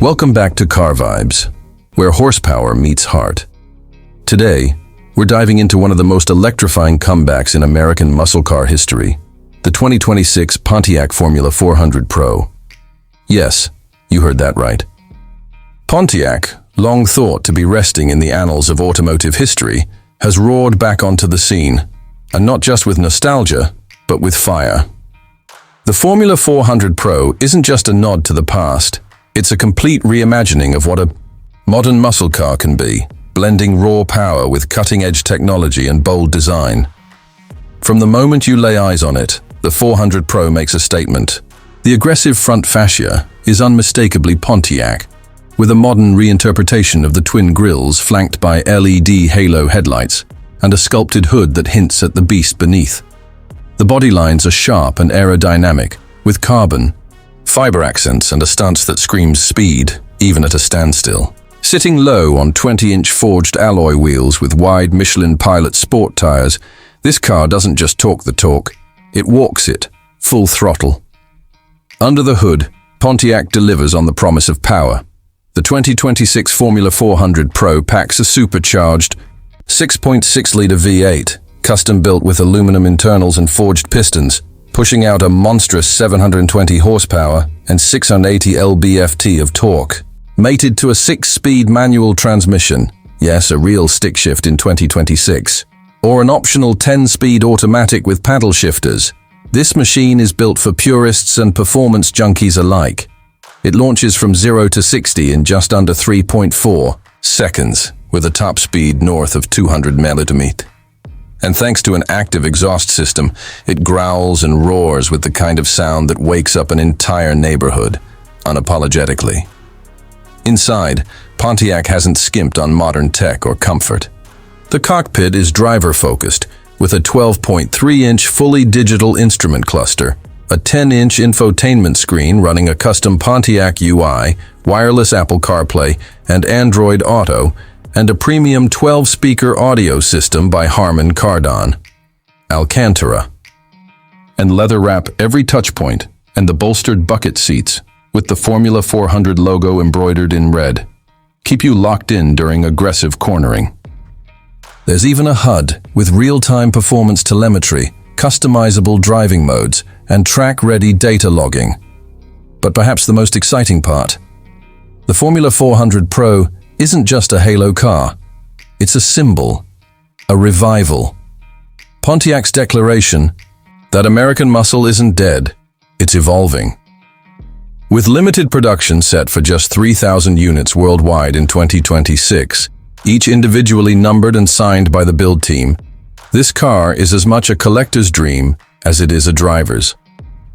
Welcome back to Car Vibes, where horsepower meets heart. Today, we're diving into one of the most electrifying comebacks in American muscle car history, the 2026 Pontiac Formula 400 Pro. Yes, you heard that right. Pontiac, long thought to be resting in the annals of automotive history, has roared back onto the scene, and not just with nostalgia, but with fire. The Formula 400 Pro isn't just a nod to the past, it's a complete reimagining of what a modern muscle car can be, blending raw power with cutting-edge technology and bold design. From the moment you lay eyes on it, the 400 Pro makes a statement. The aggressive front fascia is unmistakably Pontiac, with a modern reinterpretation of the twin grilles flanked by LED halo headlights and a sculpted hood that hints at the beast beneath. The body lines are sharp and aerodynamic, with carbon, fiber accents and a stance that screams speed, even at a standstill. Sitting low on 20-inch forged alloy wheels with wide Michelin Pilot sport tires, this car doesn't just talk the talk, it walks it, full throttle. Under the hood, Pontiac delivers on the promise of power. The 2026 Formula 400 Pro packs a supercharged 6.6-liter V8, custom-built with aluminum internals and forged pistons, pushing out a monstrous 720 horsepower and 680 lb-ft of torque. Mated to a 6-speed manual transmission, yes, a real stick shift in 2026, or an optional 10-speed automatic with paddle shifters, this machine is built for purists and performance junkies alike. It launches from 0 to 60 in just under 3.4 seconds, with a top speed north of 200 mph. And thanks to an active exhaust system, it growls and roars with the kind of sound that wakes up an entire neighborhood, unapologetically. Inside, Pontiac hasn't skimped on modern tech or comfort. The cockpit is driver-focused, with a 12.3-inch fully digital instrument cluster, a 10-inch infotainment screen running a custom Pontiac UI, wireless Apple CarPlay, and Android Auto, and a premium 12-speaker audio system by Harman Kardon, Alcantara. And leather wrap every touchpoint and the bolstered bucket seats with the Formula 400 logo embroidered in red. Keep you locked in during aggressive cornering. There's even a HUD with real-time performance telemetry, customizable driving modes, and track-ready data logging. But perhaps the most exciting part, the Formula 400 Pro isn't just a halo car. It's a symbol, a revival. Pontiac's declaration that American muscle isn't dead, it's evolving. With limited production set for just 3,000 units worldwide in 2026, each individually numbered and signed by the build team, this car is as much a collector's dream as it is a driver's.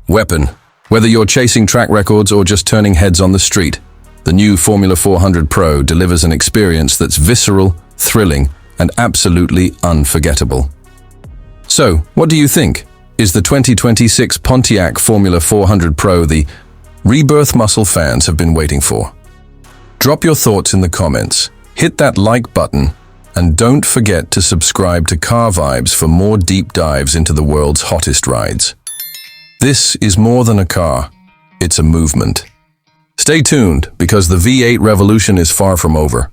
Weapon. Whether you're chasing track records or just turning heads on the street, the new Formula 400 Pro delivers an experience that's visceral, thrilling, and absolutely unforgettable. So, what do you think? Is the 2026 Pontiac Formula 400 Pro the rebirth muscle fans have been waiting for? Drop your thoughts in the comments, hit that like button, and don't forget to subscribe to Car Vibes for more deep dives into the world's hottest rides. This is more than a car, it's a movement. Stay tuned, because the V8 revolution is far from over.